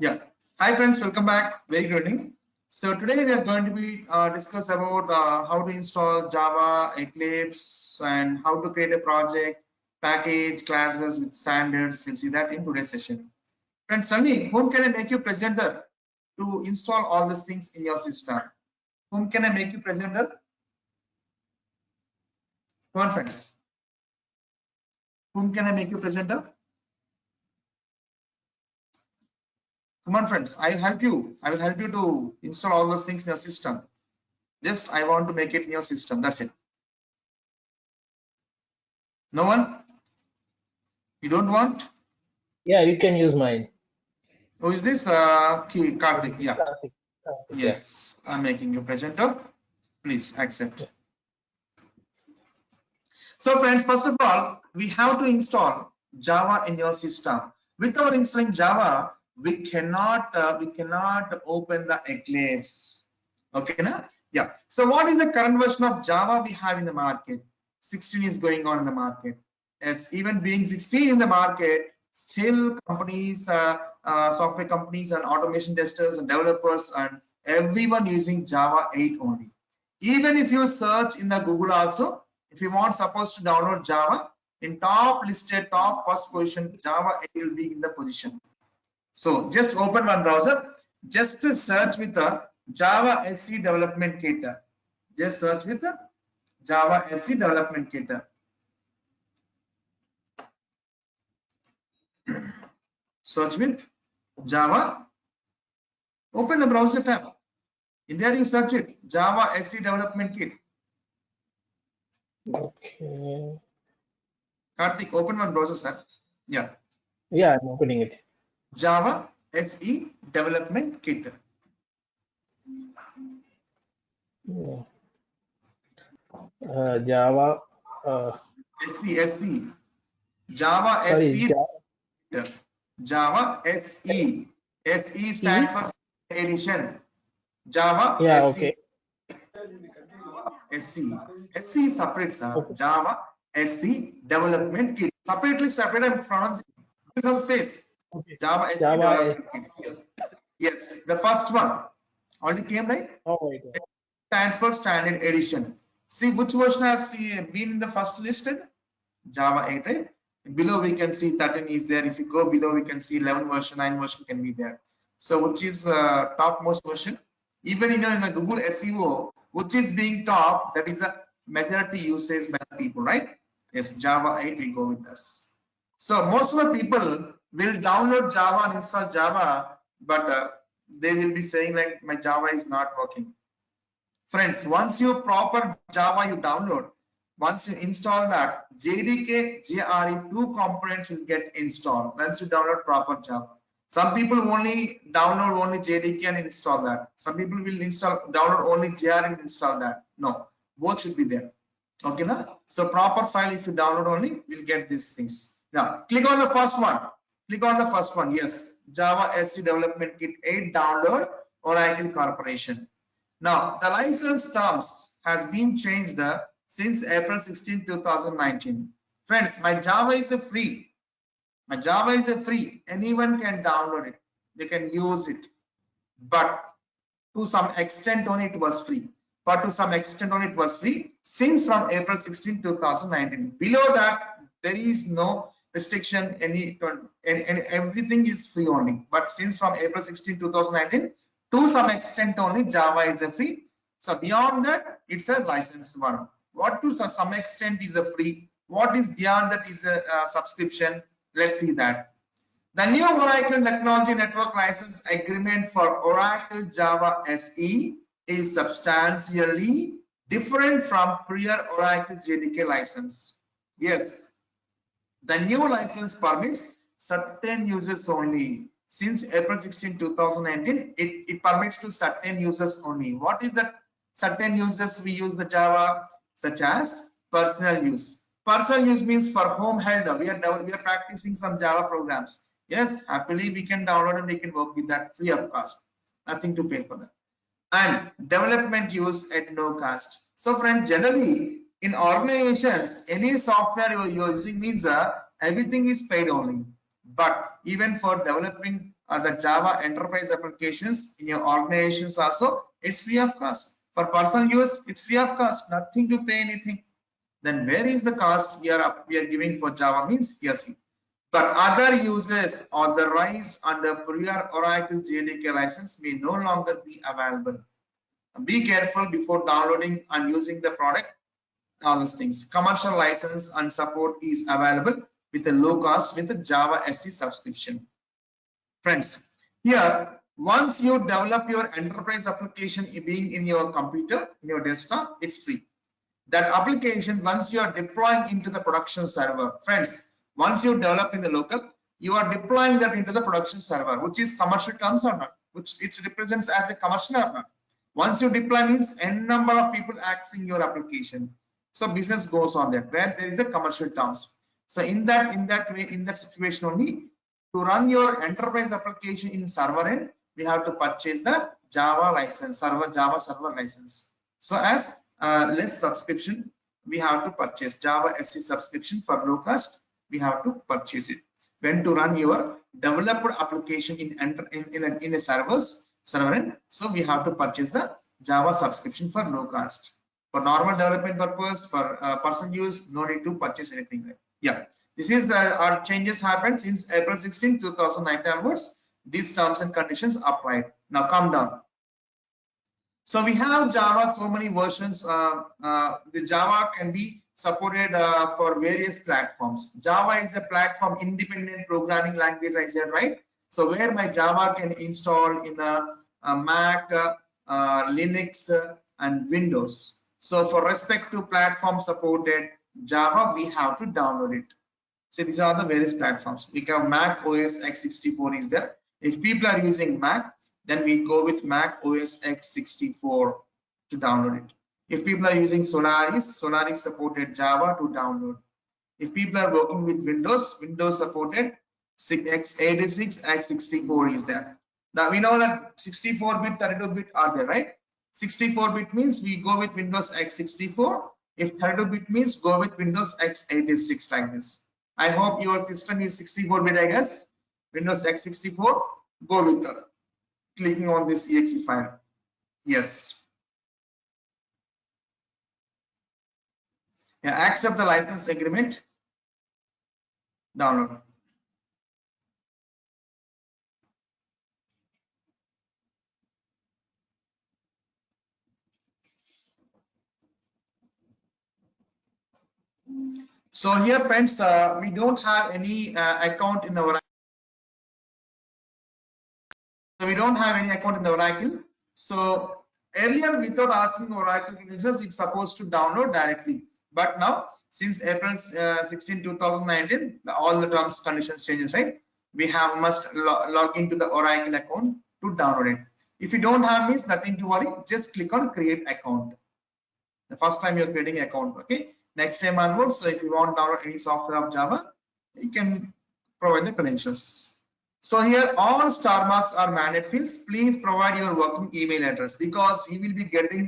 Yeah. Hi friends, welcome back. Very good evening. So today we are going to be discuss about how to install Java, Eclipse, and how to create a project, package, classes with standards. We'll see that in today's session. Friends, tell me, whom can I make you presenter to install all these things in your system? Whom can I make you presenter? Come on, friends. Whom can I make you presenter? Come on, friends. I will help you. I will help you to install all those things in your system. Just I want to make it in your system. That's it. No one? You don't want? Yeah, you can use mine. Who is this? Karthik. Yeah. Karthik. Yeah. Yes, I'm making you presenter. Please accept. So friends, first of all, we have to install Java in your system. Without installing Java, we cannot open the Eclipse. Okay, na? Yeah. So what is the current version of Java we have in the market? 16 is going on in the market. Yes, even being 16 in the market, still companies, software companies and automation testers and developers and everyone using Java 8 only. Even if you search in the Google also, if you want supposed to download Java, in top listed, top first position, Java 8 will be in the position. So just open one browser, just to search with the Java SE development kit. Just search with the Java SE development kit. Search with Java. Open the browser tab. In there you search it, Java SE development kit. Okay. Karthik, open one browser, sir. Yeah. Yeah, I'm opening it. Java SE development kit. Yeah. Java. SE. Java Sorry, SE. Java SE. SE stands for edition. Java Yeah, SE. okay. SE. SE is separate, sir. Okay. Java SE development kit. Separate I'm pronouncing. Give some space. Okay. Java SE Java development kit here. Yes, the first one. Already came, right? Oh, right. Stands for standard edition. See which version has been in the first listed? Java 8, right? Below we can see 13 is there. If you go below, we can see 11 version, 9 version can be there. So which is topmost version? Even in the Google SEO, which is being top, that is a majority usage by people, right? Yes, Java 8 will go with us. So most of the people will download Java and install Java, but they will be saying like my Java is not working. Friends, once you proper Java you download, once you install that, JDK, JRE, two components will get installed once you download proper Java. Some people only download only JDK and install that. Some people will download only JRE and install that. No, both should be there. Okay, na? So proper file, if you download only, you'll get these things. Now, click on the first one. Click on the first one. Yes, Java SC Development Kit 8 download, Oracle Corporation. Now, the license terms has been changed since April 16, 2019. Friends, my Java is a free. My Java is a free. Anyone can download it. They can use it. But to some extent only it was free. But to some extent only it was free since from April 16, 2019. Below that, there is no restriction. Everything is free only. But since from April 16, 2019, to some extent only Java is a free. So beyond that, it's a licensed one. What to some extent is a free? What is beyond that is a subscription? Let's see that. The new Oracle Technology Network License Agreement for Oracle Java SE is substantially different from prior Oracle JDK license. Yes, the new license permits certain users only. Since April 16, 2019, it permits to certain users only. What is that certain users we use the Java? Such as personal use. Personal use means for home held. We are practicing some Java programs. Yes, happily we can download and we can work with that free of cost. Nothing to pay for that. And development use at no cost. So friends, generally in organizations, any software you're using means everything is paid only. But even for developing the Java enterprise applications in your organizations also, it's free of cost. For personal use, it's free of cost, nothing to pay anything. Then where is the cost we are giving for Java means yes. But other users authorized under prior Oracle JDK license may no longer be available. Be careful before downloading and using the product. All those things. Commercial license and support is available with a low cost with a Java SE subscription. Friends, here once you develop your enterprise application being in your computer, in your desktop, it's free. That application, once you are deploying into the production server, friends, once you develop in the local, you are deploying that into the production server, which is commercial terms or not, which it represents as a commercial or not. Once you deploy means n number of people accessing your application. So business goes on there where there is a commercial terms. So in that way, in that situation only, to run your enterprise application in server end, we have to purchase the Java license, Java server license. So as less subscription, we have to purchase Java SE subscription for low cost. We have to purchase it. When to run your developed application in a server end, so we have to purchase the Java subscription for low cost. For normal development purpose, for personal use, no need to purchase anything. Yeah, this is our changes happened since April 16, 2019 onwards. These terms and conditions applied. Now calm down. So we have Java, so many versions. The Java can be supported for various platforms. Java is a platform independent programming language, I said, right? So where my Java can install in a Mac, Linux, and Windows. So for respect to platform supported Java, we have to download it. So these are the various platforms. We have Mac OS x64 is there. If people are using Mac, then we go with Mac OS x64 to download it. If people are using Solaris supported Java to download. If people are working with Windows supported x86, x64 is there. Now we know that 64-bit, 32-bit are there, right? 64-bit means we go with Windows x64. If 32-bit means go with Windows x86 like this. I hope your system is 64-bit, I guess. Windows x64, go with that. Clicking on this exe file. Yes. Yeah, accept the license agreement. Download. So here, friends, we don't have any account in the Oracle. So we don't have any account in the Oracle. So earlier, without asking Oracle credentials, it's supposed to download directly. But now, since April 16, 2019, all the terms conditions changes, right? We must log into the Oracle account to download it. If you don't have means nothing to worry. Just click on create account. The first time you're creating an account, okay? Next time onwards, so if you want to download any software of Java, you can provide the credentials. So here all star marks are mandate fields. Please provide your working email address because you will be getting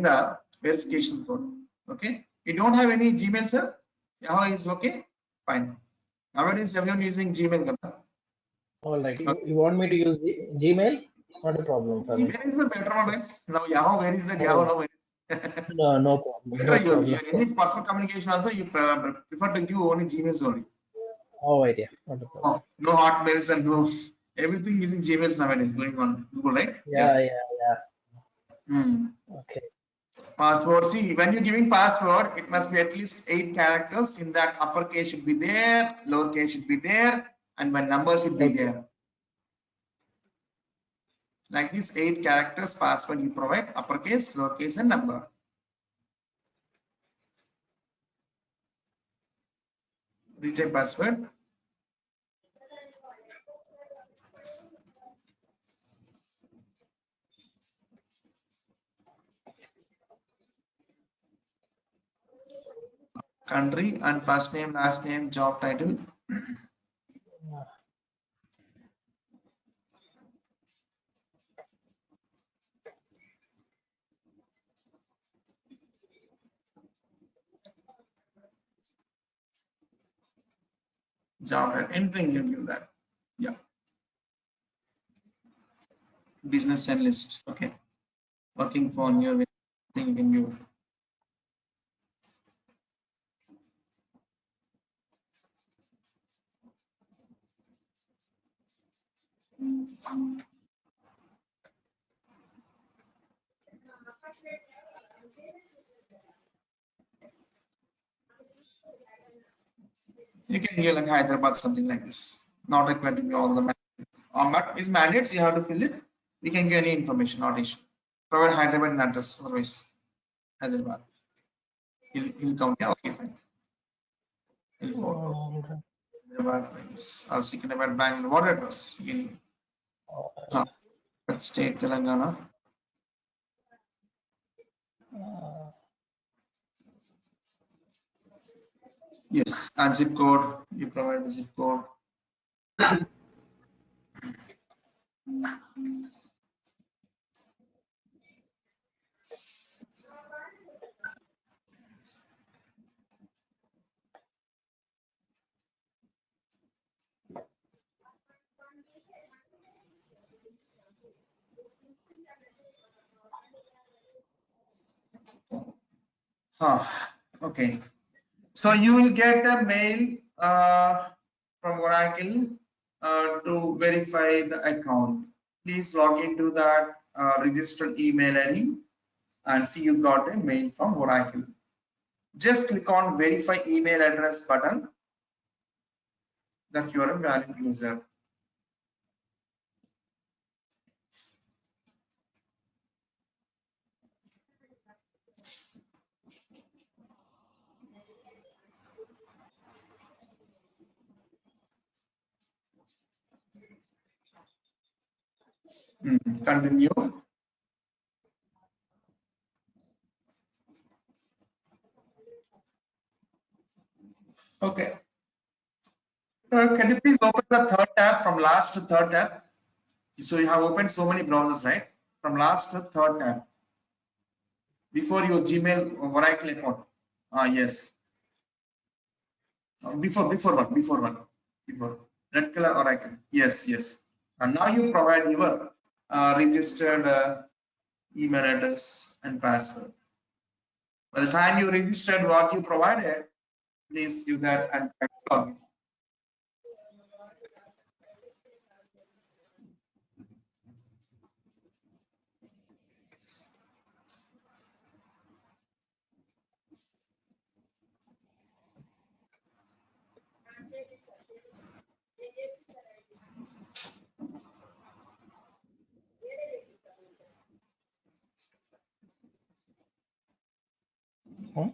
the verification code. Okay. You don't have any Gmail, sir? Yahoo is okay. Fine. Nowadays everyone using Gmail. All right. You want me to use Gmail? Not a problem for me. Gmail is the better one, right? Now Yahoo, where is the Yahoo now? No problem. No problem. Any personal communication also you prefer to give only Gmails only. All right, yeah, not a problem. No Hotmails and no everything using Gmails nowadays going on Google, right? Yeah. Okay. Password. See, when you're giving password, it must be at least 8 characters. In that, uppercase should be there, lowercase should be there, and one number should be there. Like this, 8 characters password you provide, uppercase, lowercase, and number. Retype password. Country and first name, last name, job title. Job title, anything you give that. Yeah. Business analyst. Okay. Working for your thing in you. You can give like Hyderabad, something like this. Not required to be all the mandates. But is mandates you have to fill it. We can get any information, not issue. Provide Hyderabad and address, otherwise Hyderabad. He'll count. Yeah, okay, fine. He'll photo. Hyderabad, or Secunderabad, Bangalore, whatever it was. That state, Telangana. Yes, and zip code. You provide the zip code. Okay. So you will get a mail from Oracle to verify the account. Please log into that registered email ID and see you got a mail from Oracle. Just click on verify email address button that you are a valid user. Continue. Okay. Can you please open the third tab from last to third tab? So you have opened so many browsers, right? From last to third tab. Before your Gmail Oracle account. Yes. Before red color Oracle. Yes. And now you provide your registered email address and password. By the time you registered what you provided, please do that and log Hmm?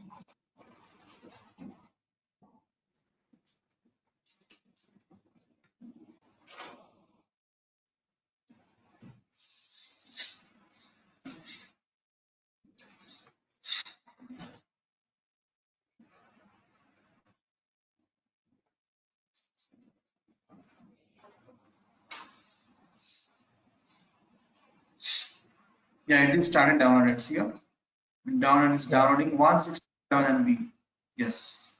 Yeah, it is started downloaded. See here. Download is downloading 167 MB. Yes.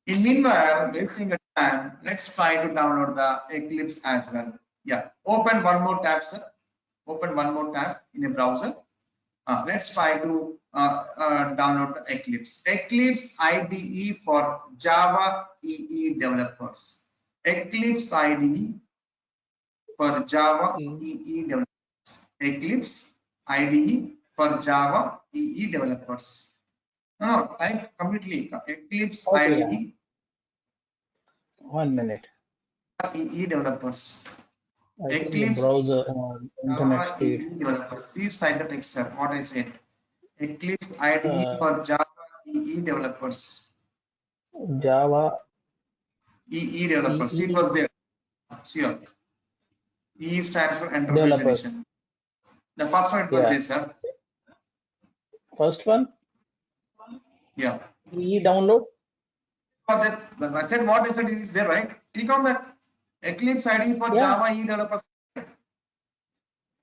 In meanwhile, wasting a time, let's try to download the Eclipse as well. Yeah. Open one more tab, sir. Open one more tab in a browser. Let's try to download the Eclipse. Eclipse IDE for Java EE developers. Eclipse IDE for Java EE developers. Eclipse IDE for Java EE developers. No, type completely Eclipse Okay, IDE. 1 minute. EE developers. I think the Eclipse browser internet Java speed. EE developers. Please type the text, sir. What I said. Eclipse IDE for Java EE developers. Java EE developers. See, it EE was there. See here. E stands for Enterprise developers. Edition. The first one it was Yeah. there, sir. First one, Yeah. EE download. For that, I said what I said is there, right? Click on that Eclipse IDE for Yeah. Java EE developers.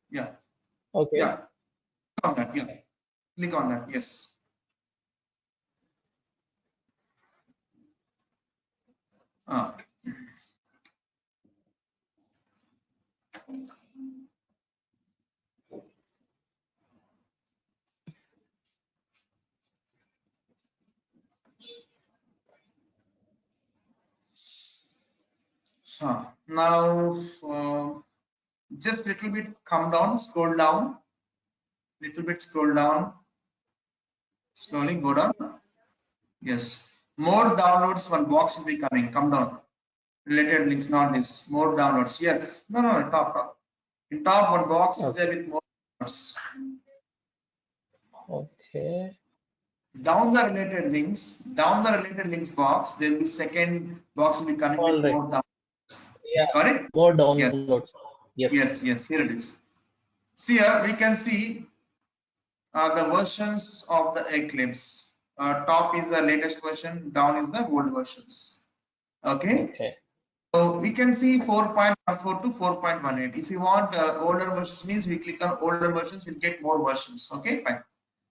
Yeah. Okay. Yeah. Click on that. Yeah. Click on that. Yes. Now, just little bit come down, scroll down, little bit scroll down, slowly go down. Yes, more downloads. One box will be coming. Come down. Related links, not this. More downloads. Yes. No, top. In top, one box is there with more downloads. Okay. Down the related links box, there will be second box will be coming All with right. more downloads. Yeah. Correct? More downloads. Yes. Yes. Here it is. See here, we can see the versions of the Eclipse. Top is the latest version, down is the old versions. Okay. So we can see 4.14 to 4.18. If you want older versions, means we click on older versions, we'll get more versions. Okay, fine.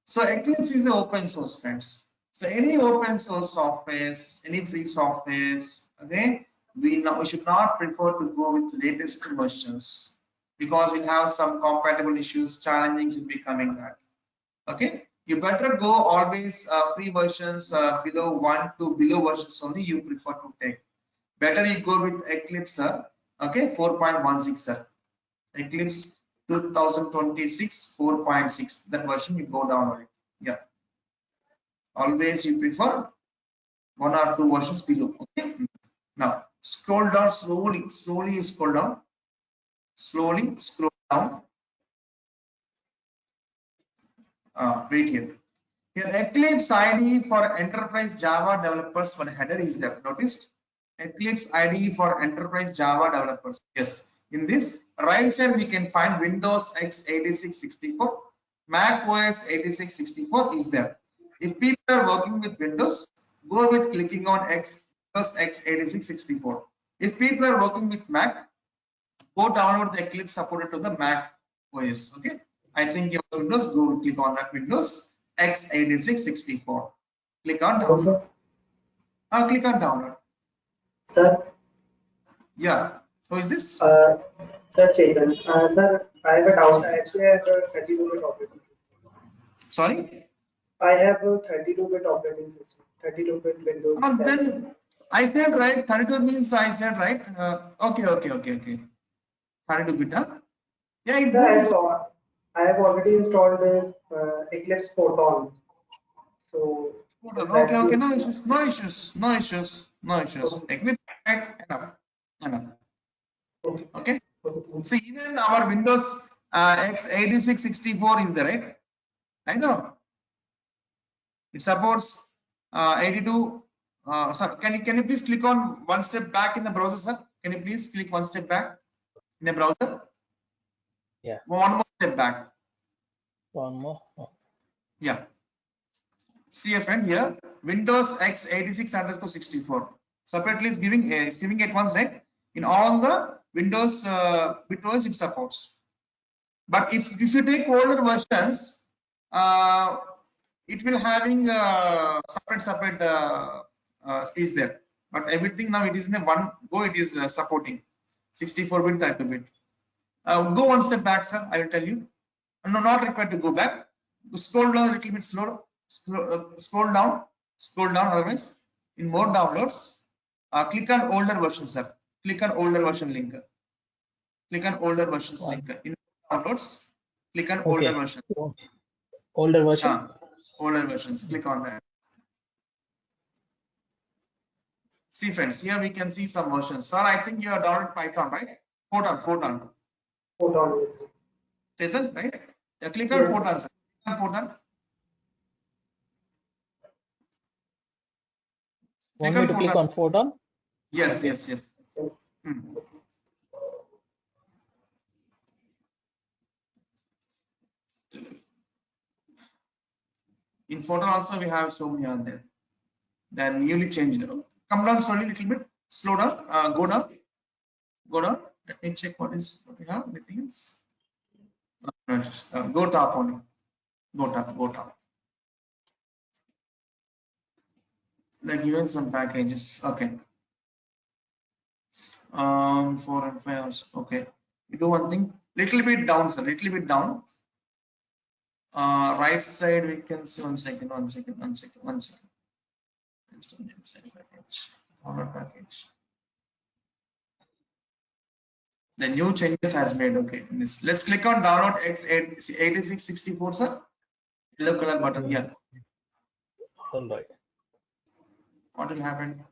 So Eclipse is an open source, friends. So any open source software, any free software, okay, we should not prefer to go with latest versions because we'll have some compatible issues, challenges will be coming that. Okay, you better go always free versions below 1 to below versions only you prefer to take. Better you go with Eclipse, sir. Okay, 4.16, sir. Eclipse 2026 4.6. That version you go down on it. Yeah. Always you prefer 1 or 2 versions below. Okay. Now scroll down slowly. Slowly scroll down. Slowly scroll down. Wait here. Here Eclipse IDE for enterprise Java developers one header is there. Noticed? Eclipse IDE for enterprise Java developers. Yes. In this right side we can find Windows x86-64, Mac OS 86-64 is there. If people are working with Windows, go with clicking on Windows x86-64. If people are working with Mac, go download the Eclipse supported to the Mac OS. Okay. I think your Windows, go click on that Windows x86-64. Click on download. Click on download. Sir. Yeah. Who is this? Sir Chetan. Sir, I have a doubt. Actually, I have a 32-bit operating system. Sorry? I have a 32-bit operating system. 32-bit Windows. Then I said right. 32 means I said right. Okay. 32-bit. Huh? Yeah, it Sir, I have already installed the Eclipse Photon. So. Okay. No issues. Okay. Eclipse enough. Okay. Okay. So even our Windows x86-64 is there, right? I know. It supports 82. Sir, can you please click on one step back in the browser, sir? Can you please click one step back in the browser? Yeah. One more step back. One more. Yeah. See a friend here. Windows x86-64. Separately is giving at once, right? In all the Windows BitOS it supports. But if you take older versions, it will having separate is there. But everything now it is in a one go. It is supporting 64-bit, 32-bit. Go one step back, sir. I will tell you. No, not required to go back. Scroll down a little bit slower. Scroll down. Otherwise, in more downloads, click on older version, sir. Click on older version link. Click on older versions link. In downloads, click on older version. Older version. Older versions. Click on that. See, friends, here we can see some versions. Sir, I think you have downloaded Python, right? Photon. Yes. Chetan, right? Yeah, click on Photon, sir. Click on Photon. Want me to click on Photon? Yes, okay. Yes. In Photon also we have so many on there. They are newly changed. Come down slowly, little bit. Slow down. Go down. Let me check what we have. Anything else? Go top only. Go top. They're given some packages. Okay. 4 and 5 hours. Okay. You do one thing. Little bit down, sir. Little bit down. Right side we can see one second. Download package. The new changes has made. Okay. This. Let's click on download x8664, sir. Yellow color button. Yeah. All right. What will happen?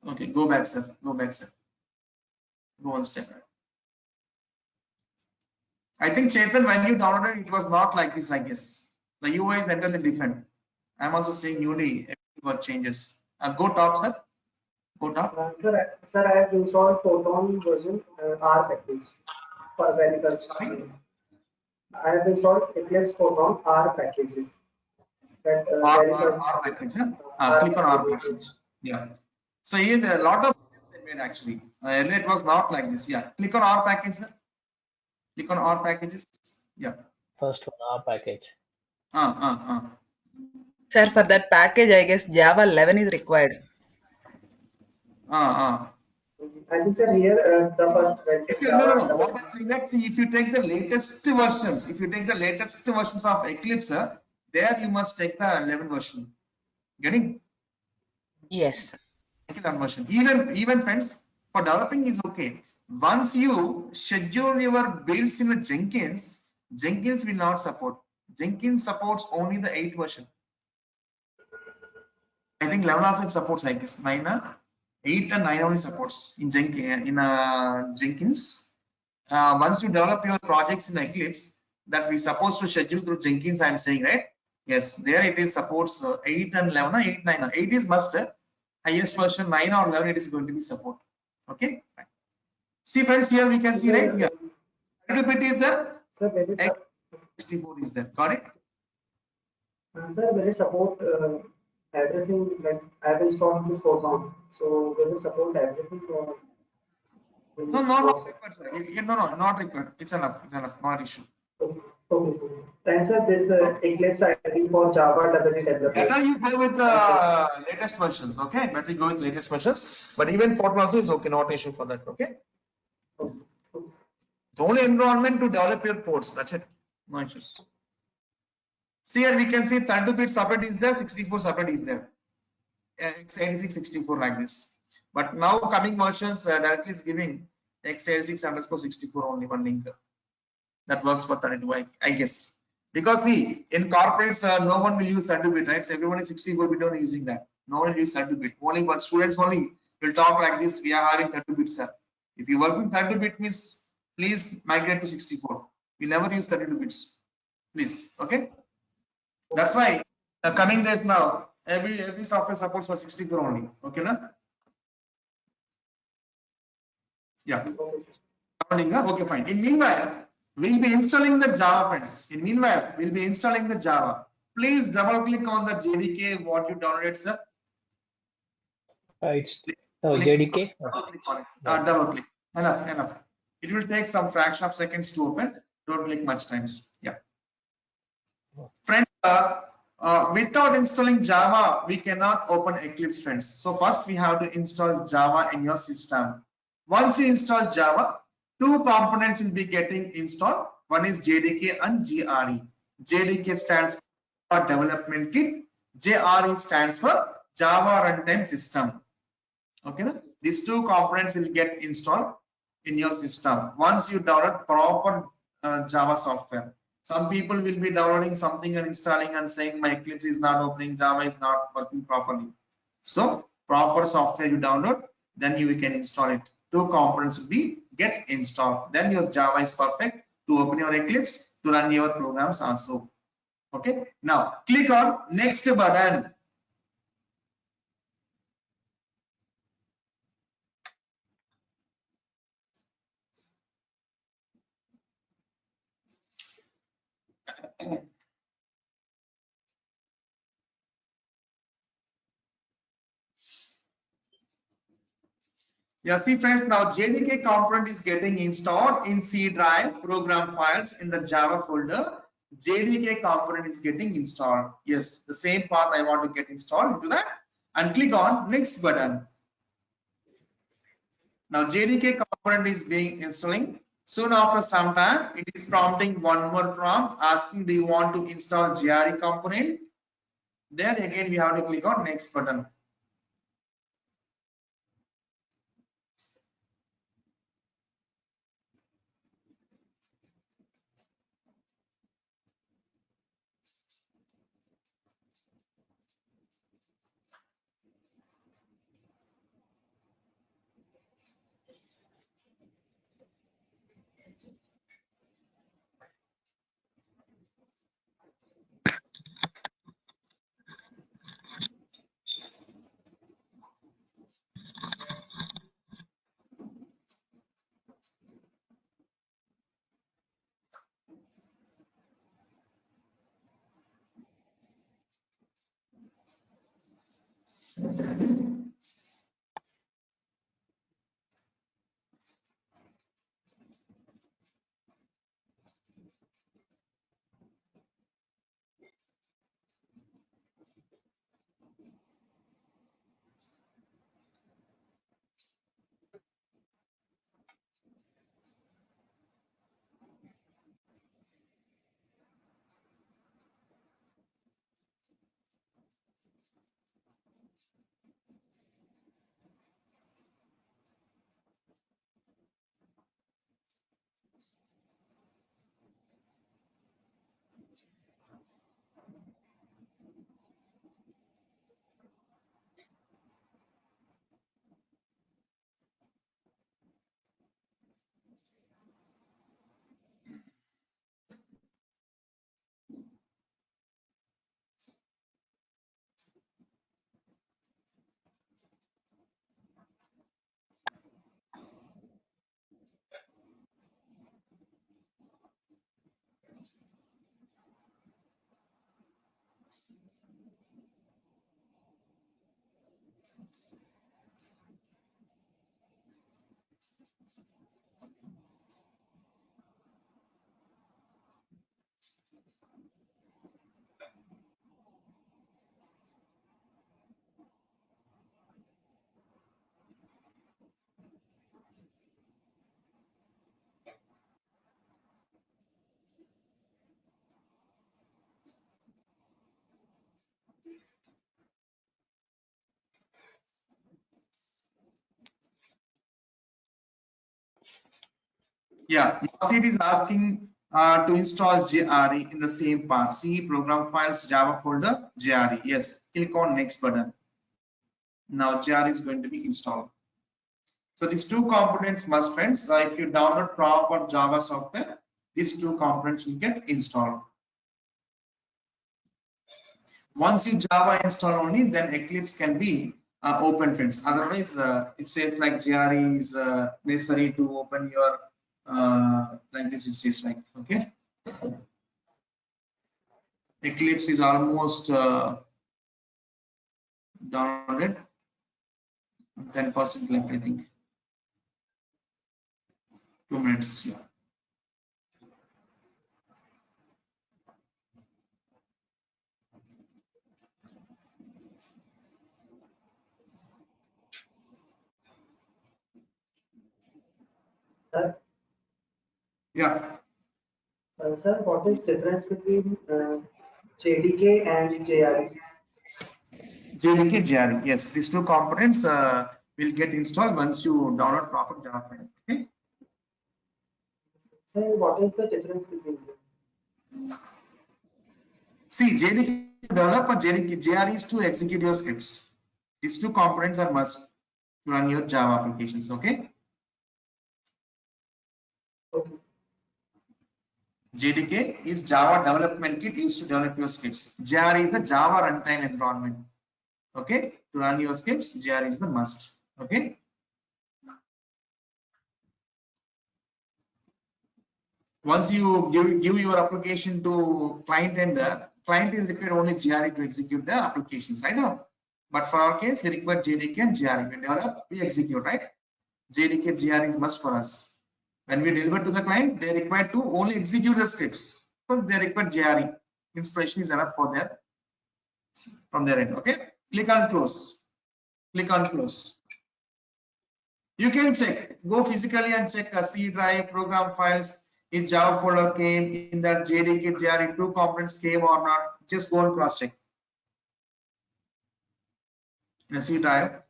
Okay, go back, sir. Go back, sir. Go one step back. I think Chetan, when you downloaded it was not like this, I guess. The UI is entirely different. I'm also seeing newly what changes. Go top, sir. Go top. Sir, I have installed Photon version R package for very first Sorry. time. I have installed Eclipse Photon R packages. That very first R package. Huh? Click on R package. Yeah. So here there are a lot of changes they made actually. Earlier it was not like this. Yeah. Click on R package, sir. Click on R packages. Yeah. First one, our package. Sir, for that package, I guess Java 11 is required. I think, sir, here the first If you, no. What I'm saying that, see, if you take the latest versions, of Eclipse, there you must take the 11 version. Getting? Yes. Version. Even friends, for developing is okay. Once you schedule your builds in a Jenkins will not support. Jenkins supports only the 8 version. I think 11 also it supports like this. 8 and 9 only supports in Jenkins. Once you develop your projects in Eclipse that we supposed to schedule through Jenkins, I'm saying, right? Yes, there it is supports 8 and 11, 8, 9. 8 is must. Highest version 9 or 11 it is going to be support. Okay. Fine. See friends, here we can see right here. 32-bit is there. Sir, will it, 64 is there. Got it? sir, will it support everything? Like I have installed this Photon, so will it support everything? Or No, not required, sir. No, not required. It's enough. Not issue. Okay, sir. Thanks, sir. This Eclipse ID for Java developer. Better you go with latest versions, okay? Better go with latest versions. But even Photon also is okay, not issue for that, okay? It's only environment to develop your ports. That's it. No issues. See here we can see 32-bit support is there, 64 support is there. x86 64 like this. But now coming versions directly is giving x86_64 only one link. That works for 32, I guess. Because in corporates, no one will use 32-bit, right? So everyone is 64-bit only using that. No one will use 32-bit. Only but students only will talk like this. We are having 32-bit, sir. If you work with 32-bit, means please migrate to 64. We never use 32 bits. Please, okay? That's why coming days now, every software supports for 64 only. Okay, na? Yeah. Okay, fine. In meanwhile, we'll be installing the Java, friends. In meanwhile, we'll be installing the Java. Please double click on the JDK what you downloaded, sir. It's JDK. Double click on it. Double click. Enough. It will take some fraction of seconds to open. Don't click much times. Yeah. Friends, without installing Java, we cannot open Eclipse, friends. So first we have to install Java in your system. Once you install Java, two components will be getting installed. One is JDK and JRE. JDK stands for Development Kit. JRE stands for Java Runtime System. Okay, these two components will get installed in your system once you download proper Java software. Some people will be downloading something and installing and saying my Eclipse is not opening, Java is not working properly. So proper software you download, then you can install it. Two components will be get installed. Then your Java is perfect to open your Eclipse to run your programs also. Okay. Now click on next button. Yeah, see friends, now JDK component is getting installed in C drive program files in the Java folder. JDK component is getting installed. Yes, the same path I want to get installed into that and click on next button. Now JDK component is being installing. Soon after some time, it is prompting one more prompt asking, do you want to install JRE component? Then again we have to click on next button. Yeah, now it is asking to install JRE in the same path. See program files, Java folder, JRE. Yes, click on next button. Now JRE is going to be installed. So these two components must, friends. So if you download proper Java software, these two components will get installed. Once you Java install only, then Eclipse can be open, friends. Otherwise, it says like JRE is necessary to open your like this. It says like, okay. Eclipse is almost downloaded. 10% left, I think. 2 minutes. Yeah. Sir, Yeah. sir, what is difference between JDK and JRE? JDK, JRE. Yes, these two components will get installed once you download proper Java file. Okay. Sir, what is the difference between them? See, JDK to develop or JDK, JRE is to execute your scripts. These two components are must to run your Java applications. Okay. Okay. JDK is Java development kit used to develop your scripts. JRE is the Java runtime environment. Okay. To run your scripts, JRE is the must. Okay. Once you give your application to client, and the client is required only JRE to execute the applications, right? But for our case, we require JDK and JRE. We develop, we execute, right? JDK, JRE is must for us. When we deliver to the client, they require to only execute the scripts. So they require JRE. Installation is enough for their from their end. Okay. Click on close. Click on close. You can check. Go physically and check a C drive, program files. Is Java folder came in that JDK, JRE two components came or not? Just go and cross check. In a C drive.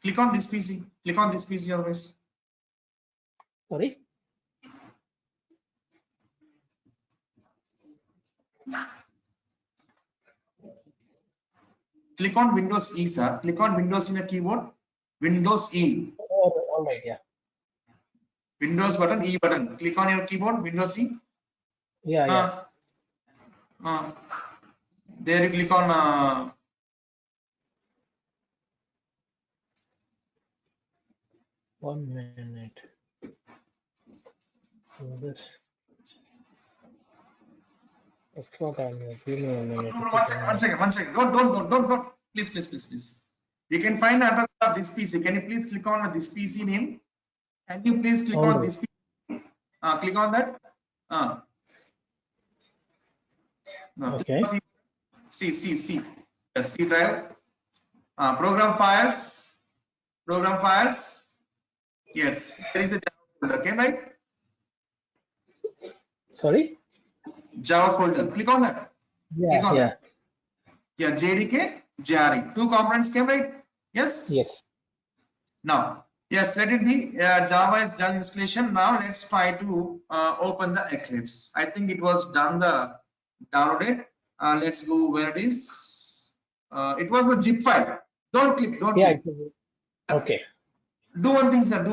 Click on this PC. Click on this PC otherwise. Sorry. Click on Windows E, sir. Click on Windows in a keyboard. Windows E. All right. Yeah. Windows button, E button. Click on your keyboard, Windows E. Yeah. There you click on One minute. So this. It's not on your Gmail. One second. Don't. Please. You can find the address of this PC. Can you please click on this PC name? Can you please click on this PC? Click on that. No. Okay. See. Yes, C drive. Program files. Yes, there is a Java folder. Okay, right? Sorry? Java folder. Click on that. Click on Yeah. that. Yeah, JDK, JRE. Two components came, right? Yes? Yes. Now, yes, let it be. Java is done installation. Now let's try to open the Eclipse. I think it was done the downloaded. Let's go where it is. It was the zip file. Don't click. Yeah. Click. Okay. Do one thing, sir.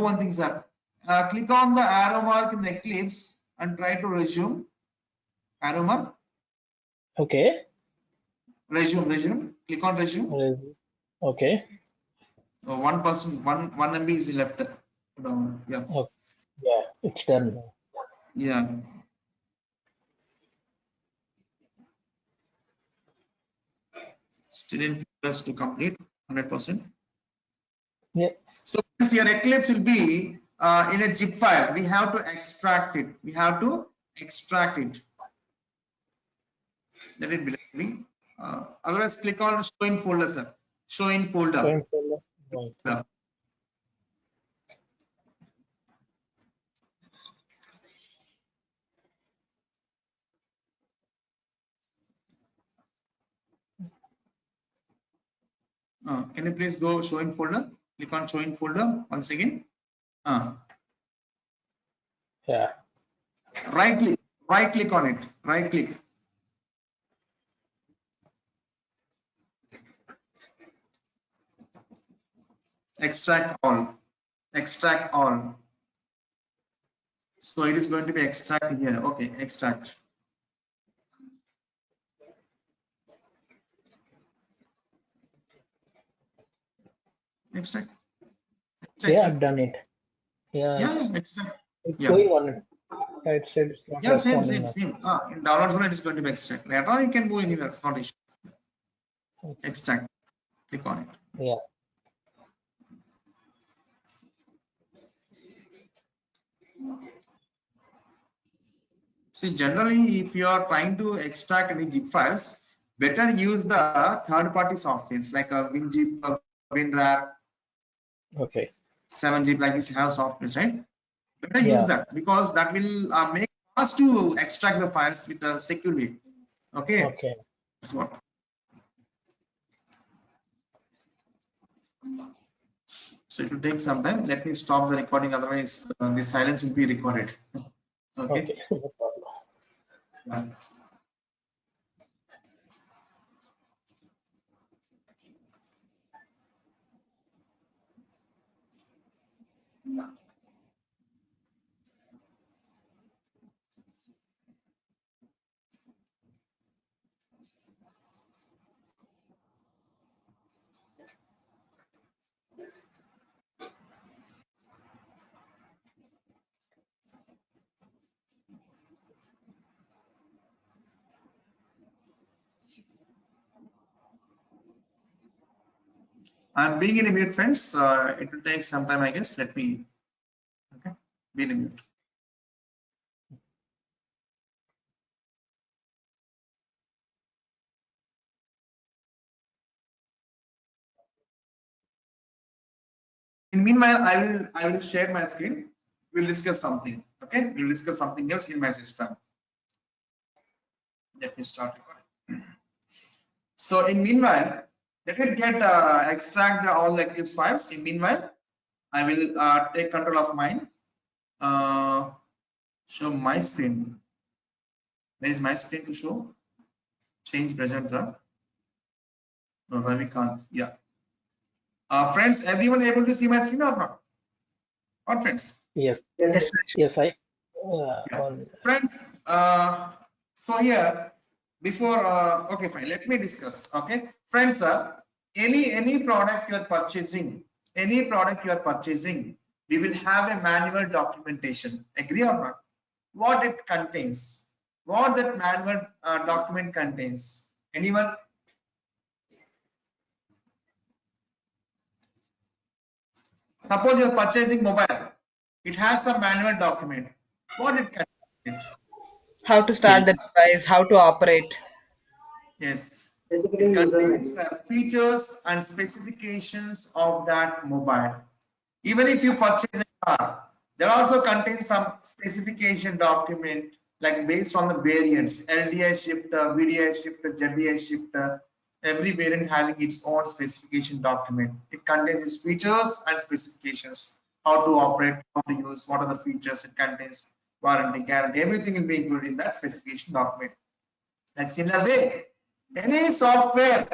Click on the arrow mark in the Eclipse and try to resume. Arrow mark. Okay. Resume. Click on resume. Okay. 1%, 1 MB is left. Yeah. Okay. Yeah, it's done now. Yeah. Still in progress to complete 100%. Yeah. So your Eclipse will be in a zip file. We have to extract it. Let it be. Otherwise, click on show in folder, sir. Show in folder. Going folder. Right. Yeah. Can you please go show in folder? Click on show in folder once again. Yeah. Right click on it. Right click. Extract all. So it is going to be extract here. Okay, extract. Yeah, I've done it. Yeah. Extract. It's Yeah. going on it. It said it's not responding. Same. In download folder, it is going to be extract. Later on, you can move anywhere. It's not issue. Extract. Click on it. Yeah. See, generally, if you are trying to extract any zip files, better use the third-party softwares like a WinZip, WinRAR, Okay. 7zip, like this. You have softwares, right? Better use that because that will make us to extract the files with a secure way. Okay. Okay. That's what. So it will take some time. Let me stop the recording, otherwise the silence will be recorded. Okay. No problem. Yeah. I'm being in a mute, friends. It will take some time, I guess. Let me be in a mute. In meanwhile, I will share my screen. We'll discuss something. Okay, we'll discuss something else in my system. Let me start recording. So in meanwhile, let it get extract all the Eclipse files. In meanwhile, I will take control of mine. Show my screen. Where is my screen to show? Change presenter. No, Ravikant. Yeah. Friends, everyone able to see my screen or not? Not friends. Yes. Yes. Friends, so here before okay, fine, let me discuss. Okay, friends, any product you are purchasing, we will have a manual documentation. Agree or not? What it contains, what that manual document contains? Anyone? Suppose you're purchasing mobile, it has some manual document. What it contains? How to start the device, how to operate. Yes, Basically, it user contains manual. features and specifications of that mobile. Even if you purchase a car, there also contains some specification document like based on the variants, LDI shifter, VDI shifter, ZDI shifter, every variant having its own specification document. It contains its features and specifications, how to operate, how to use, what are the features it contains, warranty, guarantee, everything will be included in that specification document. Like similar way, any software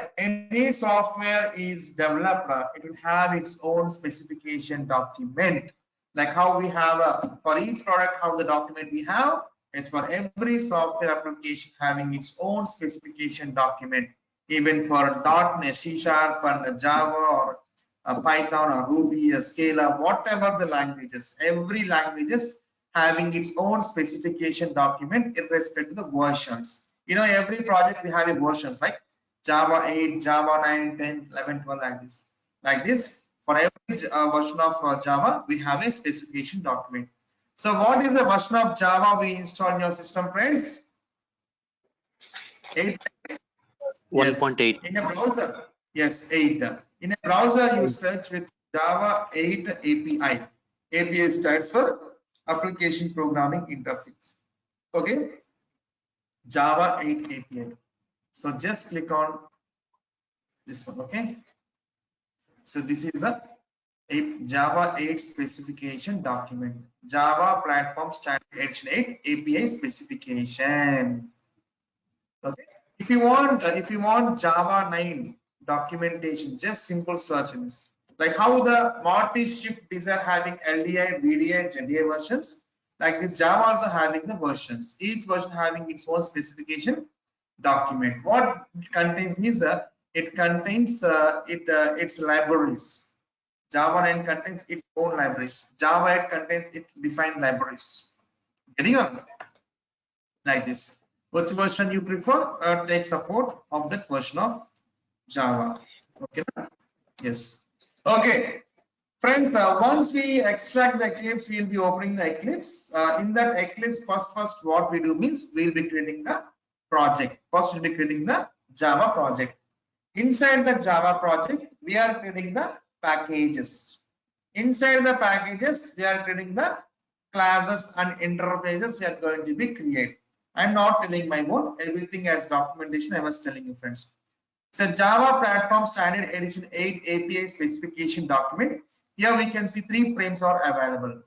is developed, it will have its own specification document. Like how we have for each product, how the document we have is for every software application having its own specification document. Even for .NET, C# and Java or Python or Ruby, Scala, whatever the languages, every languages having its own specification document irrespective of the versions. You know, every project we have a versions like Java 8, Java 9, 10, 11, 12 like this. Like this, for every version of Java, we have a specification document. So what is the version of Java we install in your system, friends? 8. Yes. 1.8. In a browser. Yes, 8. In a browser, you search with Java 8 API. API stands for Application Programming Interface. Okay. Java 8 API. So just click on this one. Okay. So this is the Java 8 specification document. Java Platform Standard Edition 8 API specification. Okay. If you want Java 9 documentation, just simple search in this. Like how the multi-shift these are having LDI, VDI, ZDI versions. Like this, Java also having the versions. Each version having its own specification document. What it contains means it contains its libraries. Java 9 contains its own libraries. Java 8 contains its defined libraries. Getting on? Like this. Which version you prefer? Take support of that version of Java. Okay. Yes. Okay. Friends, once we extract the Eclipse, we'll be opening the Eclipse. In that Eclipse, first what we do means we'll be creating the project. First, we'll be creating the Java project. Inside the Java project, we are creating the packages. Inside the packages, we are creating the classes and interfaces we are going to be create. I'm not telling my own, everything as documentation I was telling you, friends. So Java Platform Standard Edition 8 API specification document. Here we can see 3 frames are available.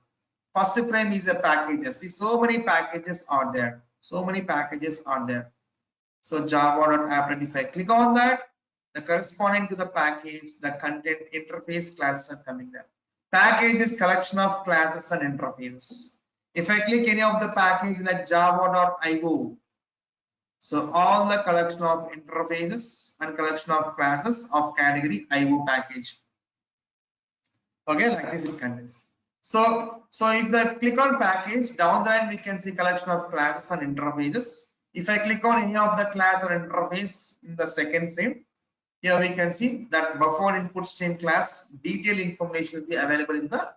First frame is the packages. See, so many packages are there. So many packages are there. So java.applet, if I click on that, the corresponding to the package, the content interface classes are coming there. Package is collection of classes and interfaces. If I click any of the package like java.io, so all the collection of interfaces and collection of classes of category IO package. Okay, like this it contains. So if I click on package, down the line we can see collection of classes and interfaces. If I click on any of the class or interface in the second frame, here we can see that buffer input stream class detailed information will be available in the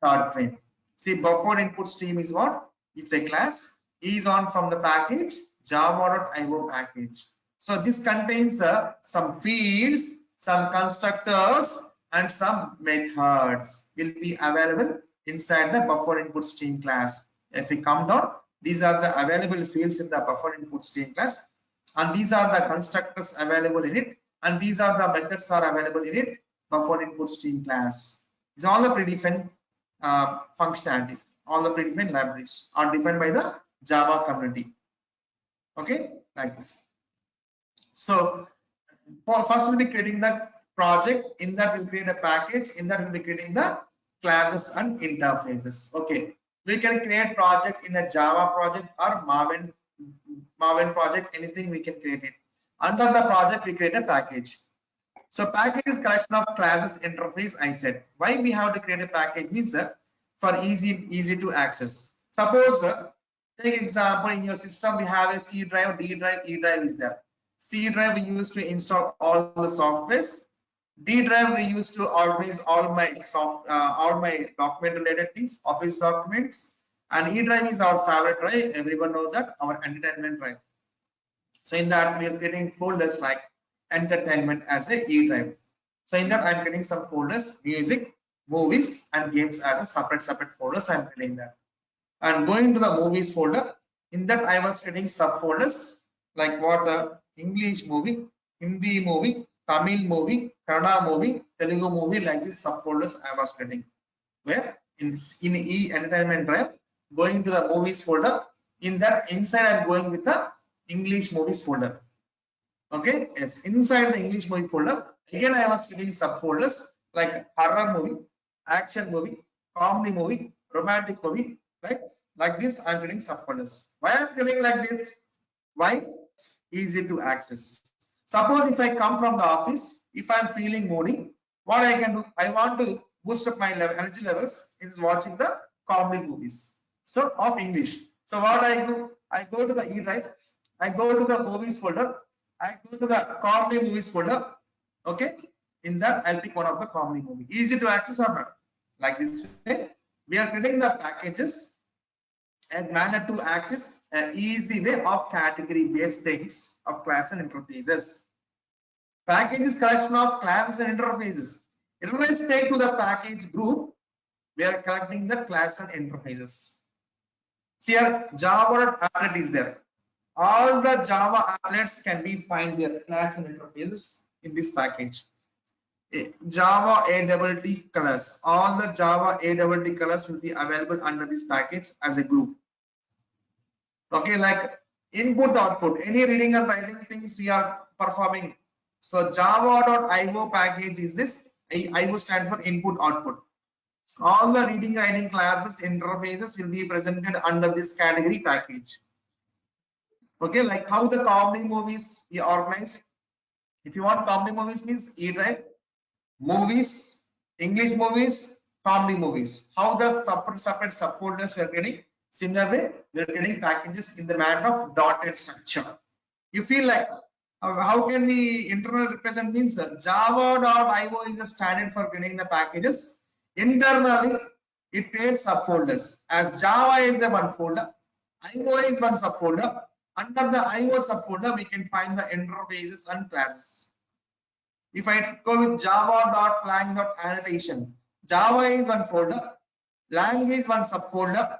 third frame. See, buffer input stream is what? It's a class, is on from the package java.io package. So this contains some fields, some constructors, and some methods will be available inside the buffer input stream class. If we come down, these are the available fields in the buffer input stream class, and these are the constructors available in it, and these are the methods are available in it buffer input stream class. These are all the predefined functionalities, all the predefined libraries are defined by the Java community. Okay, like this. So first we'll be creating the project. In that we'll create a package. In that we'll be creating the classes and interfaces. Okay, we can create project in a Java project or Maven project. Anything we can create it. Under the project we create a package. So package is collection of classes interface. I said why we have to create a package means for easy to access. Suppose Take example, in your system we have a C drive, D drive, E drive is there. C drive we use to install all the softwares. D drive we use to organize all my document related things, office documents. And E drive is our favorite drive. Everyone knows that, our entertainment drive. So in that we are getting folders like entertainment as a E drive. So in that I'm getting some folders, music, movies, and games as a separate folders. I'm getting that. And going to the movies folder, in that I was getting subfolders like what English movie, Hindi movie, Tamil movie, Kannada movie, Telugu movie, like these subfolders I was getting. Where in E entertainment drive, going to the movies folder, in that inside I'm going with the English movies folder. Okay, yes, inside the English movie folder, again I was getting subfolders like horror movie, action movie, comedy movie, romantic movie, right? Like this I'm getting subfolders. Why I'm getting like this? Why? Easy to access. Suppose if I come from the office, if I'm feeling moody, what I can do, I want to boost up my energy levels is watching the comedy movies, so of English. So what I do, I go to the E drive, I go to the movies folder, I go to the comedy movies folder. Okay, in that I'll pick one of the comedy movie. Easy to access or not? Like this way we are getting the packages as manner to access an easy way of category based things of class and interfaces. Package is collection of classes and interfaces. If we take to the package group, we are collecting the class and interfaces. See here, Java.applet is there. All the Java applets can be found there, class and interfaces in this package. Java AWT colors. All the Java AWT colors will be available under this package as a group. Okay, like input output, any reading and writing things we are performing. So java.io package is this. IO stands for input output. All the reading writing classes interfaces will be presented under this category package. Okay, like how the comedy movies we organized. If you want comedy movies means E drive, movies, English movies, comedy movies. How the separate subfolders we are getting. Similar way, we are getting packages in the manner of dotted structure. You feel like how can we internal represent means java.io is a standard for getting the packages. Internally, it creates subfolders. As Java is the one folder, IO is one subfolder. Under the IO subfolder, we can find the interfaces and classes. If I go with java.lang.annotation, Java is one folder, lang is one subfolder,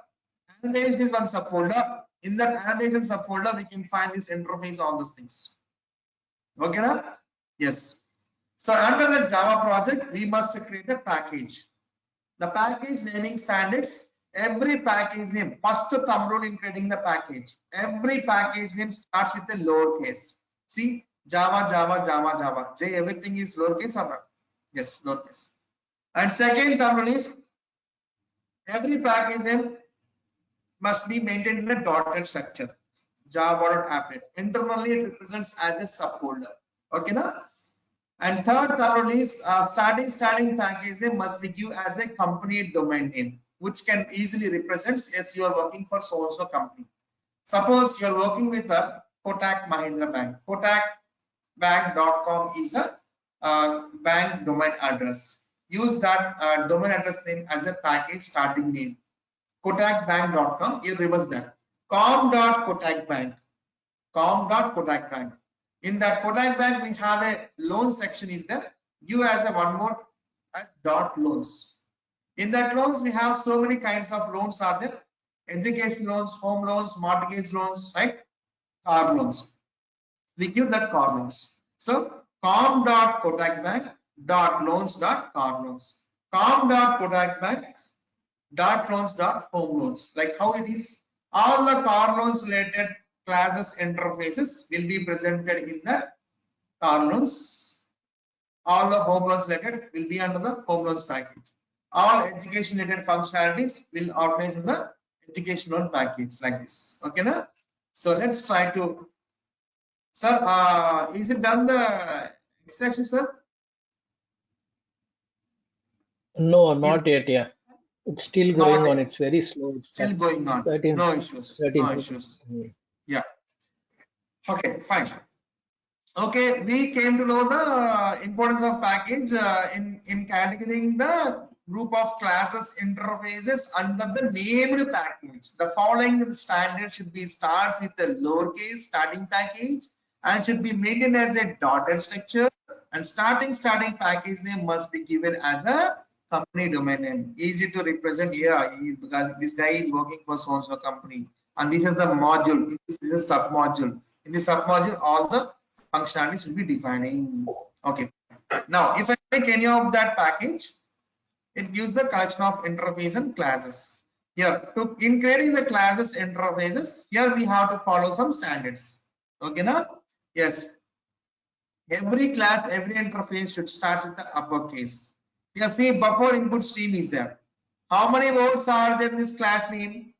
annotation is one subfolder. In that annotation subfolder, we can find this interface, all those things. Okay, now? Yes. So under the Java project, we must create a package. The package naming standards, every package name, first thumb rule in creating the package. Every package name starts with a lowercase. See, Java, Java, Java, Java. J, everything is lowercase or not? Yes, lowercase. And second thumb rule is every package name must be maintained in a dotted structure. Java.applet. Internally, it represents as a subfolder. Okay, now? And third thumb rule is starting package name must be given as a company domain name, which can easily represent as you are working for so-and-so company. Suppose you are working with the Kotak Mahindra Bank. KotakBank.com is a bank domain address. Use that domain address name as a package starting name. KotakBank.com, you reverse that. com.kotakbank. com.kotakbank. In that Kotak Bank, we have a loan section is there. You as a one more as dot loans. In that loans, we have so many kinds of loans are there. Education loans, home loans, mortgage loans, right? Car loans. We give that car loans. So com.kotakbank.loans.car loans. com.kotakbank.loans.home loans. Like how it is, all the car loans related classes interfaces will be presented in the car loans. All the home loans related will be under the home loans package. All education related functionalities will organize in the education loan package like this. Okay, now? So let's try to. Sir, is it done the extraction, sir? No, not yet. Yeah. It's still Not going on. It's very slow. It's still going on. 13, No issues. 13. No issues. Mm. Yeah. Okay, fine. Okay, we came to know the importance of package in categorizing the group of classes interfaces under the named package. The following standard should be starts with the lowercase starting package and should be maintained as a dotted structure, and starting package name must be given as a company domain name. Easy to represent here is because this guy is working for so and so company, and this is the module. This is a sub module. In the sub module, all the functionalities will be defining. Okay. Now, if I take any of that package, it gives the collection of interface and classes. Here, in creating the classes interfaces, here we have to follow some standards. Okay, now? Yes. Every class, every interface should start with the uppercase. You see, buffer input stream is there. How many words are there in this class name?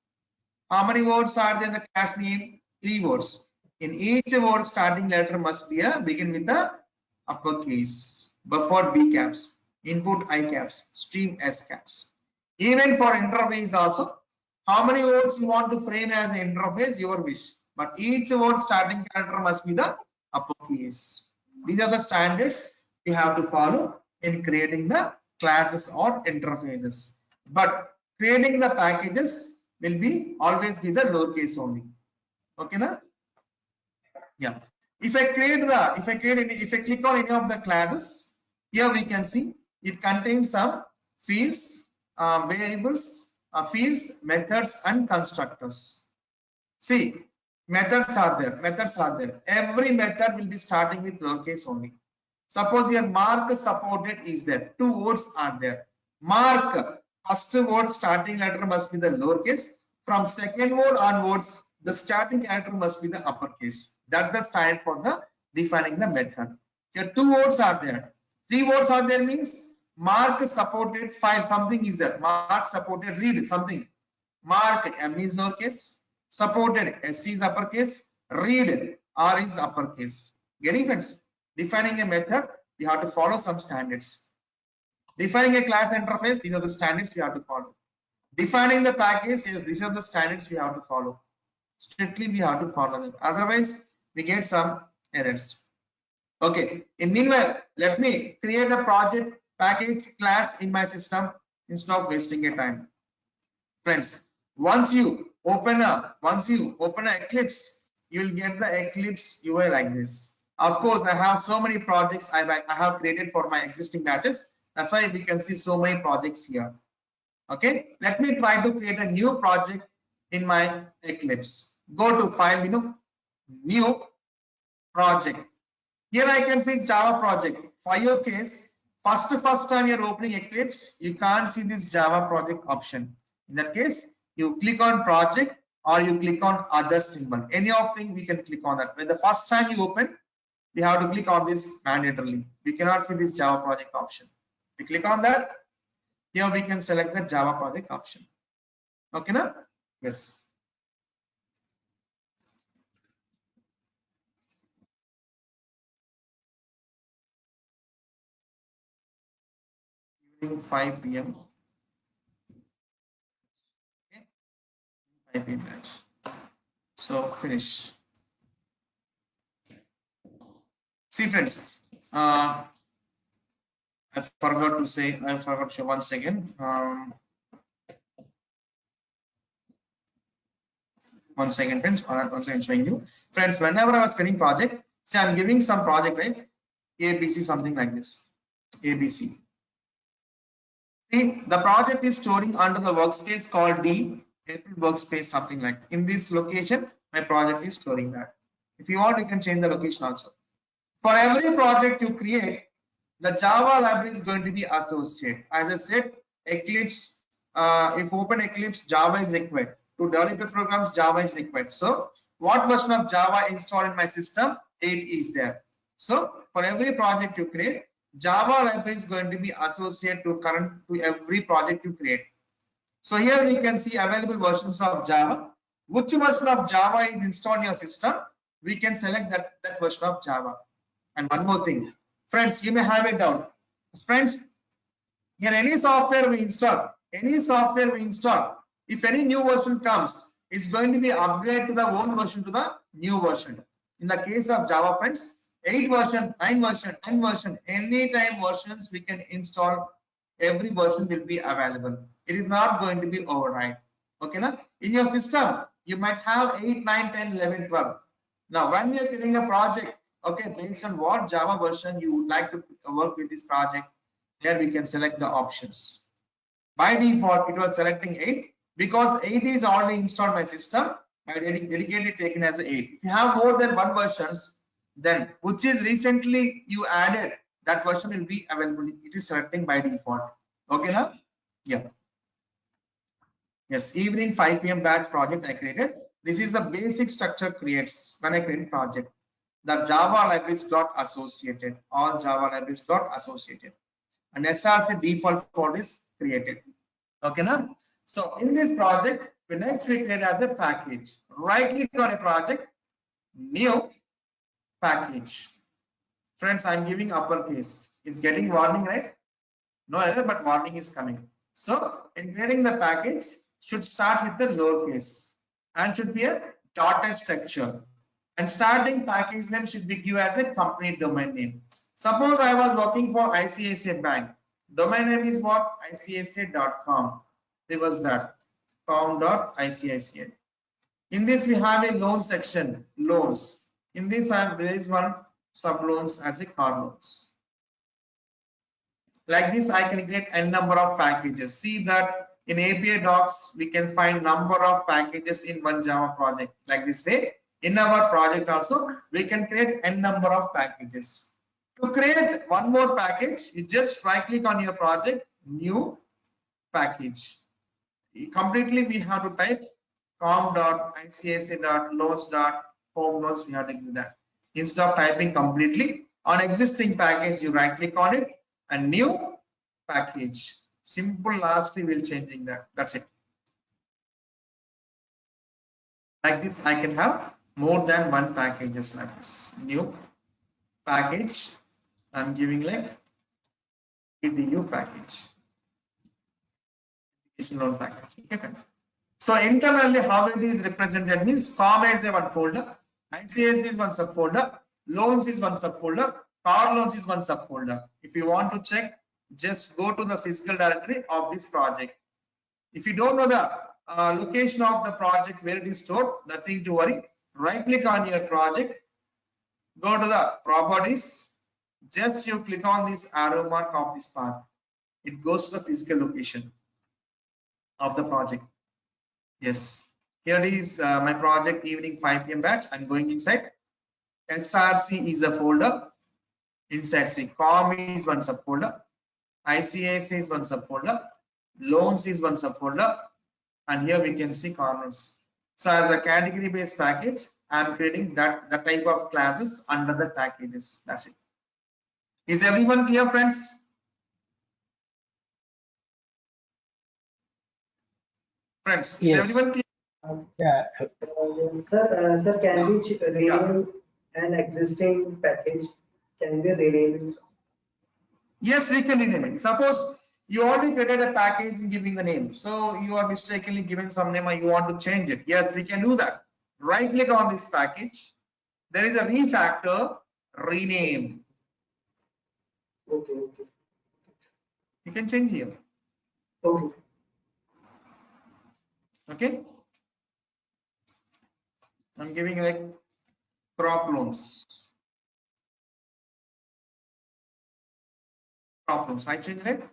How many words are there in the class name? 3 words. In each word, starting letter must be begin with the uppercase. Buffer B caps, input I caps, stream S caps. Even for interface also, how many words you want to frame as an interface, your wish. But each word starting character must be the uppercase. These are the standards we have to follow in creating the classes or interfaces. But creating the packages will be always be the lowercase only. Okay, na? Yeah. If I click on any of the classes, here we can see it contains some fields, variables, fields, methods, and constructors. See, methods are there. Every method will be starting with lowercase only. Suppose here mark supported is there. 2 words are there. Mark, first word starting letter must be the lowercase. From second word onwards, the starting character must be the uppercase. That's the standard for the defining the method. Here 2 words are there. 3 words are there means mark supported file, something is there. Mark supported read something. Mark M is lowercase. Supported S is uppercase. Read R is uppercase. Getting friends? Defining a method, we have to follow some standards. Defining a class interface, these are the standards we have to follow. Defining the package, yes, these are the standards we have to follow. Strictly we have to follow them. Otherwise, we get some errors. Okay. In meanwhile, let me create a project package class in my system instead of wasting your time. Friends, once you open Eclipse, you will get the Eclipse UI like this. Of course, I have so many projects I have created for my existing batches. That's why we can see so many projects here. Okay, let me try to create a new project in my Eclipse. Go to file menu, new project. Here I can see Java project. For your case, first time you're opening Eclipse, you can't see this Java project option. In that case, you click on project or you click on other symbol. Any of thing we can click on that. When the first time you open, we have to click on this mandatorily. We cannot see this Java project option. We click on that. Here we can select the Java project option. Okay, now? Yes. Evening 5 p.m. Okay. 5 p.m. batch. So finish. See friends, I forgot to show one second. One second, friends. Once I'm showing you, friends. Whenever I was creating project, say I'm giving some project, right? ABC, something like this. ABC. See, the project is storing under the workspace called the April workspace, something like. In this location, my project is storing that. If you want, you can change the location also. For every project you create, the Java library is going to be associated. As I said, Eclipse, if open Eclipse, Java is required. To develop the programs, Java is required. So what version of Java installed in my system? 8 is there. So for every project you create, Java library is going to be associated to every project you create. So here we can see available versions of Java. Which version of Java is installed in your system? We can select that version of Java. And one more thing, friends, you may have a doubt. Friends, here any software we install, any software we install, if any new version comes, it's going to be upgraded to the old version to the new version. In the case of Java, friends, 8 version, 9 version, 10 version, anytime versions we can install, every version will be available. It is not going to be override. Okay, now in your system, you might have 8, 9, 10, 11, 12. Now, when we are creating a project, okay, based on what Java version you would like to work with this project, there we can select the options. By default, it was selecting 8 because 8 is already installed my system. I dedicated taken as 8. If you have more than one versions, then which is recently you added, that version will be available. It is selecting by default. Okay, now, yeah. Yes, evening 5 p.m. batch project I created. This is the basic structure creates when I create project. The Java libraries got associated. All Java libraries got associated. And SRC default folder is created. Okay, now. So in this project, we next we create as a package. Right click on a project, new package. Friends, I'm giving uppercase. Is getting warning, right? No error, but warning is coming. So in creating the package, should start with the lowercase and should be a dotted structure. And starting package name should be given as a company domain name. Suppose I was working for ICICI Bank. Domain name is what? ICICI.com. There was that com.icici. In this we have a loan section, loans. In this there is one sub loans as a car loans. Like this, I can create n number of packages. See that in API docs, we can find number of packages in one Java project. Like this way, in our project also, we can create n number of packages. To create one more package, you just right click on your project, new package. Completely, we have to type com.icici.loans.home loans. We have to do that. Instead of typing completely on existing package, you right click on it and new package. Simple. Lastly, we'll changing that. That's it. Like this, I can have more than one packages like this. New package. I'm giving like EDU package. Education loan package. Okay. So internally, how it is represented means com is a one folder, ICS is one subfolder, loans is one subfolder, car loans is one subfolder. If you want to check, just go to the physical directory of this project. If you don't know the location of the project where it is stored, nothing to worry. Right click on your project, go to the properties, just you click on this arrow mark of this path. It goes to the physical location of the project. Yes, here is my project evening 5 p.m. batch. I'm going inside. SRC is a folder. Inside C, com is one subfolder. ICS is one subfolder. Loans is one subfolder. And here we can see corners. So as a category based package, I'm creating that type of classes under the packages. That's it. Is everyone clear, friends? Friends, Yes. is everyone clear? Yeah. Sir, can we rename an existing package? Can we rename it? Yes, we can rename it. Suppose you already created a package and giving the name. So you are mistakenly given some name and you want to change it. Yes, we can do that. Right click on this package. There is a refactor, rename. Okay. You can change here. Okay. Okay. I'm giving like crop loans. Crop loans. I change it.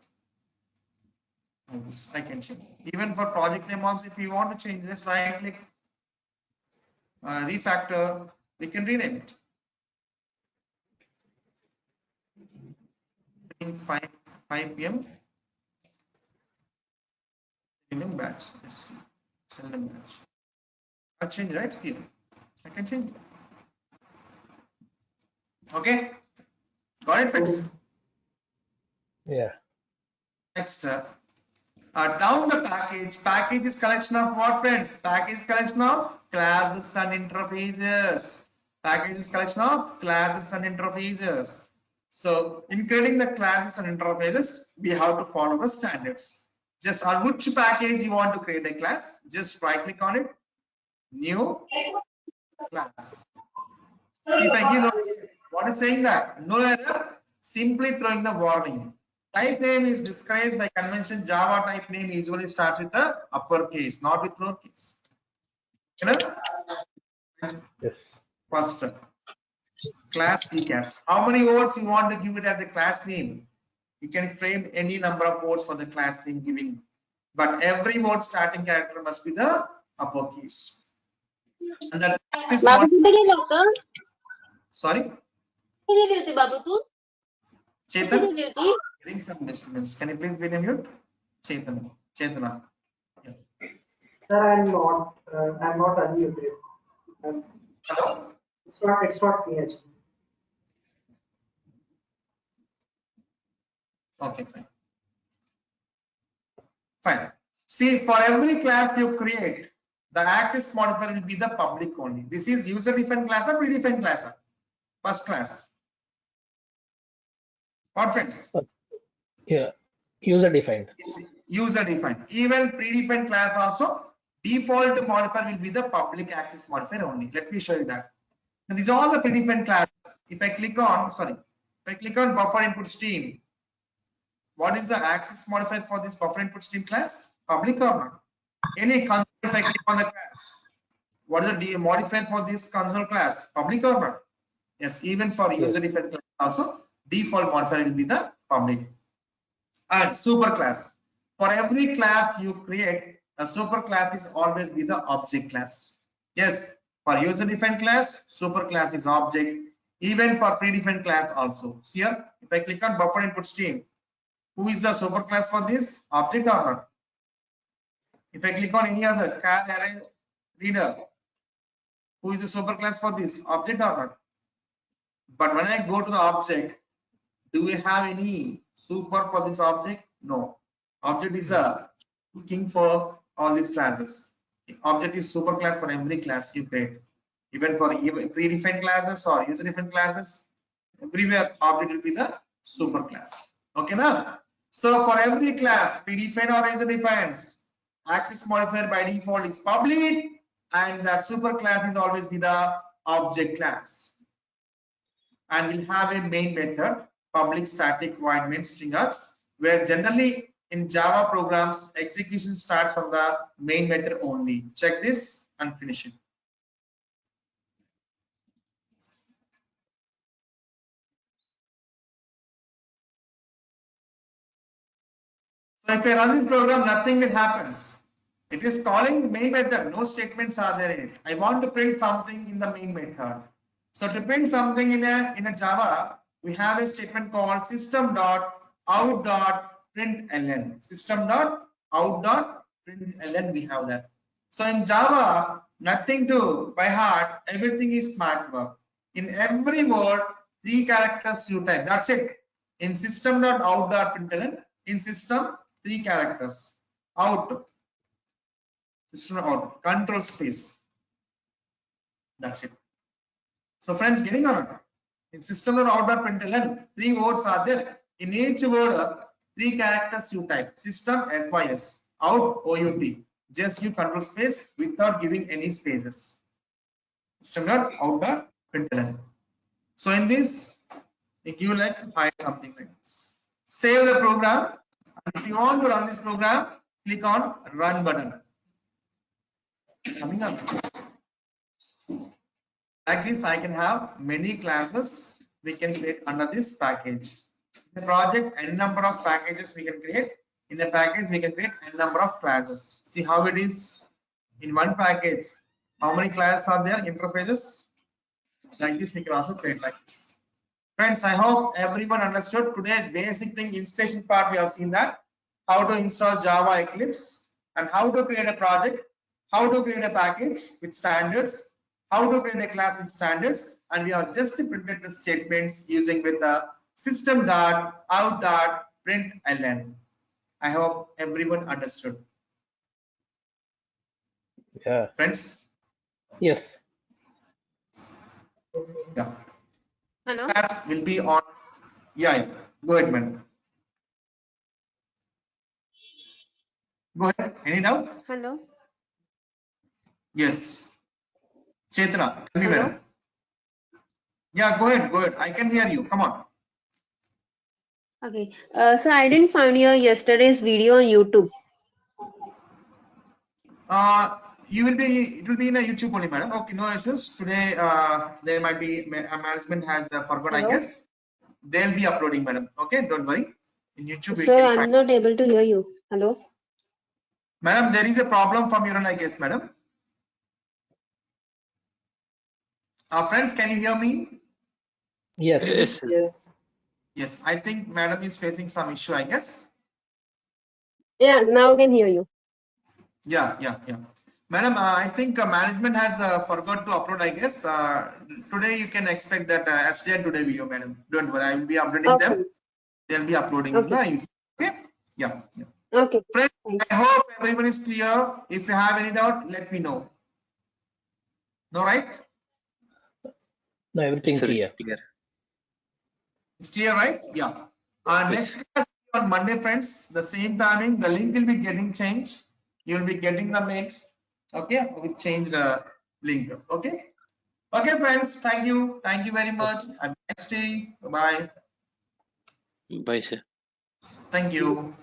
I can change. Even for project name also, if you want to change this, right click, refactor, we can rename it. 5 p.m. batch. Yes. Seldom batch. I change right here. I can change it. Okay. Got it, friends? Yeah. Next, down the package. Package is collection of what, friends? Package is collection of classes and interfaces. Package is collection of classes and interfaces. So, in creating the classes and interfaces, we have to follow the standards. Just on which package you want to create a class, just right click on it, new class. See, if I give no, what is saying that no error, simply throwing the warning. Type name is discouraged by convention. Java type name usually starts with the uppercase, not with lowercase. You know? Yes. First, class CCAS. How many words you want to give it as a class name? You can frame any number of words for the class name giving, but every word starting character must be the uppercase. And that is Babu what, कुठे गेला होता? sorry, कुठे गेली होती बाबू तू? कुठे Chetan, गेली होती? getting some disturbance. Can you please be on mute? Chetana. Yeah. Sir, I'm not unmuted. Hello? It's not me actually. Okay, fine. Fine. See, for every class you create, the access modifier will be the public only. This is user-defined class or predefined class? First class. What friends? Yeah. User defined. It's user-defined. Even predefined class also, default modifier will be the public access modifier only. Let me show you that. And these are all the predefined classes. If I click on buffer input stream, what is the access modifier for this buffer input stream class? Public or not? Any console, if I click on the class, what is the modifier for this console class? Public or not? Yes, even for user defined class also, default modifier will be the public. And super class. For every class you create, a super class is always be the object class. Yes, for user defined class, super class is object. Even for predefined class also. See here, if I click on buffer input stream, who is the super class for this? Object or not? If I click on any other car array reader, who is the super class for this? Object or not? But when I go to the object, do we have any super for this object? No. Object is a king for all these classes. Object is super class for every class you create. Even for predefined classes or user defined classes, everywhere object will be the super class. Okay now. So for every class, predefined or user defined, access modifier by default is public, and the super class is always be the object class. And we'll have a main method, public static void main string args, where generally in Java programs execution starts from the main method only. Check this and finish it. So if I run this program, nothing will happens. It is calling main method. No statements are there in it. I want to print something in the main method. So to print something in a Java, we have a statement called system.out.println. System.out.println. We have that. So in Java, nothing to by heart. Everything is smart work. In every word, 3 characters you type. That's it. In system.out.println, in system, 3 characters. Out. System out. Control space. That's it. So friends, getting on. In system.out.println, 3 words are there. In each word, 3 characters you type. System SYS. Out OUT. Just give control space without giving any spaces. System.out.println. So in this, if you like to hide something like this, save the program. And if you want to run this program, click on run button. Coming up. Like this, I can have many classes we can create under this package. In the project, n number of packages we can create. In the package, we can create n number of classes. See how it is in one package. How many classes are there? Interfaces. Like this, we can also create like this. Friends, I hope everyone understood today. Basic thing, installation part, we have seen that. How to install Java Eclipse and how to create a project, how to create a package with standards, how to create a class with standards, and we have just printed the statements using with the system.out.println. I hope everyone understood. Yeah. Friends? Yes. Yeah. Hello. Class will be on. Yeah. Go ahead, man. Go ahead. Any doubt? Hello. Yes. Chetna, tell me, Hello? madam. Yeah, go ahead. Go ahead. I can hear you. Come on. Okay. So I didn't find your yesterday's video on YouTube. You will be. It will be in a YouTube only, madam. Okay, no issues. Today, there might be management has forgot. I Hello? guess they'll be uploading, madam. Okay, don't worry. In YouTube, we Sir, can I'm find. not able to hear you. Hello? Madam, there is a problem from your end, I guess, madam. Friends, can you hear me? Yes. Yes, Yes, sir. Yes. Yes, I think madam is facing some issue, I guess. Yeah, now I can hear you. Yeah. Madam, I think management has forgot to upload, I guess. Today you can expect that SJ today video, madam. Don't worry, I will be updating Okay. them. They'll be uploading Okay. the YouTube. Okay? Yeah. Okay. Friends, Thank I hope everyone is clear. If you have any doubt, let me know. No, right? No, everything Sir, clear. clear. It's clear, right? Yeah. Yes. Next class on Monday, friends. The same timing. The link will be getting changed. You'll be getting the mails. Okay, we change the link. Okay. Okay, friends. Thank you. Thank you very much. Have a nice day. Bye. Bye, sir. Thank you.